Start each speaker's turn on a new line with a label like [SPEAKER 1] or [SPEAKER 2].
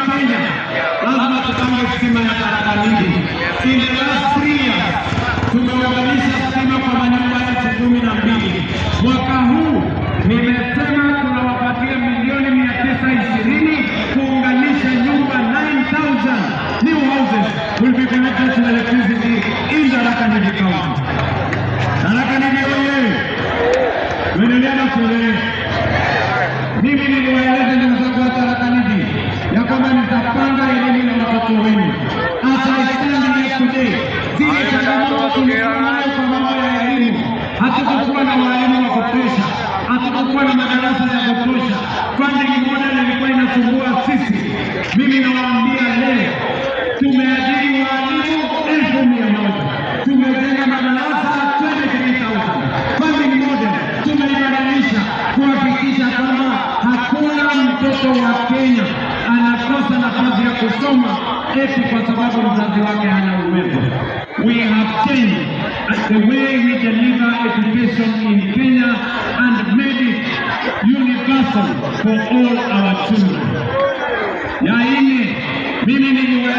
[SPEAKER 1] Kenya lazima tupange stima ya Tharaka Nithi. In the last 3 years tumeunganisha stima kwa manyumba 12,000. Mwaka huu nimesema tunawapatia milioni 920 kuunganisha nyumba 9,000 new houses will be connected to electricity in Tharaka Nithi County. Tharaka Nithi oye! Tuendelea na tuendelee. Mimi niliwaeleza ndugu zangu wa Tharaka Nithi ya kwamba nitapanga elimu na watoto wenu. As I stand here today, zile changamoto tulikuwa nayo kwa mambo ya elimu, hatukuwa na walimu wa kutosha, hatukuwa na madarasa ya kutosha, funding model ilikuwa inasumbua sisi. Mimi nawaambia leo tumeajiri walimu 1,100, tumejenga madarasa 23,000. Funding model tumeibadilisha kuhakikisha kwamba hakuna mtoto wa Kenya anakosa nafasi ya kusoma eti kwa sababu mzazi wake hana uwezo. We have changed the way we deliver education in Kenya and made it universal for all our children. Ya nne, mimi